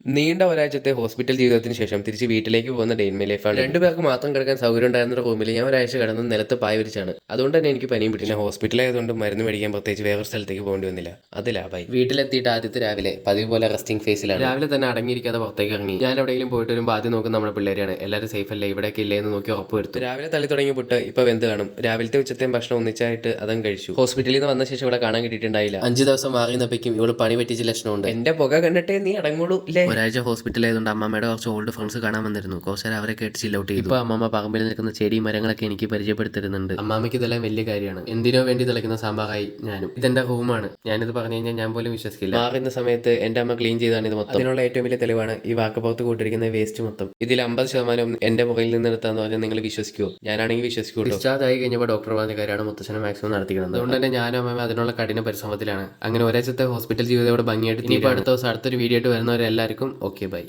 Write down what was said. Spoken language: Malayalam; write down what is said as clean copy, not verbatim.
നീണ്ട ഒരാഴ്ചത്തെ ഹോസ്പിറ്റൽ ജീവിതത്തിന് ശേഷം തിരിച്ച് വീട്ടിലേക്ക് പോകുന്ന ഡേ ഇൻ മൈ ലൈഫാണ്. രണ്ടുപേർക്ക് മാത്രം കിടക്കാൻ സൗകര്യം ഉണ്ടായിരുന്ന റൂമിൽ ഞാൻ ഒരാഴ്ച കിടന്ന് നിലത്ത് പായ വിരിച്ചാണ്. അതുകൊണ്ട് തന്നെ എനിക്ക് പനിയും പിടിച്ചു. ഹോസ്പിറ്റലായതുകൊണ്ട് മരുന്ന് മേടിക്കാൻ പ്രത്യേകിച്ച് വേറൊരു സ്ഥലത്തേക്ക് പോകേണ്ടി വന്നില്ല. അത് ലാഭായി. വീട്ടിലെത്തിയിട്ട് ആദ്യത്തെ രാവിലെ പതിവ് പോലെ റെസ്റ്റിംഗ് ഫേസിലാണ്. രാവിലെ തന്നെ അടങ്ങിയിരിക്കാതെ പുറത്തേക്ക് ഇറങ്ങി. ഞാൻ എവിടെയെങ്കിലും പോയിട്ട് വരുമ്പോൾ ആദ്യം നോക്കും നമ്മുടെ പിള്ളേരാണ്. എല്ലാവരും സേഫ് അല്ലേ, ഇവിടെയൊക്കെ ഇല്ലേ എന്ന് നോക്കി ഉറപ്പ് വരുത്തും. രാവിലെ തള്ളി തുടങ്ങിയ പുട്ട് ഇപ്പൊ വെന്ത് കാണും. രാവിലത്തെ ഉച്ചത്തെയും ഭക്ഷണം ഒന്നിച്ചായിട്ട് അതം കഴിച്ചു. ഹോസ്പിറ്റലിൽ നിന്ന് വന്ന ശേഷം ഇവിടെ കാണാൻ കിട്ടിയിട്ടുണ്ടായില്ല. 5 ദിവസം മാറി നിന്നപ്പോഴേക്കും ഇവള് പണി പറ്റിച്ച ലക്ഷണമുണ്ട്. എന്റെ പുക കണ്ടിട്ടേ നീ അടങ്ങുള്ളൂ ഇല്ലേ. ഒരാഴ്ച ഹോസ്പിറ്റലിൽ ആയതുകൊണ്ട് അമ്മമ്മയുടെ കുറച്ച് ഓൾഡ് ഫ്രണ്ട്സ് കാണാൻ വന്നിരുന്നു. കുറച്ച് നേരം അവരെ കേട്ട് ചില്ലൗട്ട് ചെയ്തു. ഇപ്പൊ അമ്മമ്മ പറമ്പിൽ നിൽക്കുന്ന ചെടി മരങ്ങളൊക്കെ എനിക്ക് പരിചയപ്പെടുത്തിരുന്നുണ്ട്. അമ്മാമയ്ക്ക് ഇതെല്ലാം വലിയ കാര്യമാണ്. എന്തിനോ വേണ്ടി തിളയ്ക്കുന്ന സാമ്പാറായി ഞാനും. ഇതെന്റെ റൂമാണ്. ഞാനിത് പറഞ്ഞു കഴിഞ്ഞാൽ ഞാൻ പോലും വിശ്വസിക്കില്ല. മാറുന്ന സമയത്ത് എന്റെ അമ്മ ക്ലീൻ ചെയ്താണ് ഇത് മൊത്തം. അതിനുള്ള ഏറ്റവും വലിയ തെളിവാണ് ഈ വാക്കപ്പുറത്ത് കൂട്ടിരിക്കുന്ന വേസ്റ്റ് മൊത്തം. ഇതിൽ 50% എന്റെ മുകളിൽ നിന്ന് എടുത്താന്ന് പറഞ്ഞാൽ നിങ്ങൾ വിശ്വസിക്കുമോ? ഞാനാണെങ്കിൽ വിശ്വസിക്കൂ. ഡിസ്ചാർജ് ആയി കഴിഞ്ഞപ്പോൾ ഡോക്ടർ പറഞ്ഞ കാര്യമാണ് മുത്തച്ഛനെ മാക്സിമം നടത്തിക്കുന്നത്. അതുകൊണ്ട് തന്നെ ഞാനും അമ്മ അതിനുള്ള കഠിന പരിശ്രമത്തിലാണ്. അങ്ങനെ ഒരാഴ്ചത്തെ ഹോസ്പിറ്റൽ ജീവിതത്തോടെ ഭംഗിയായിട്ട് ഇനിയിപ്പോൾ അടുത്ത ദിവസം അടുത്തൊരു വീഡിയോ ആയിട്ട് വരുന്നവരെല്ലാവർക്കും ഓക്കെ ബൈ.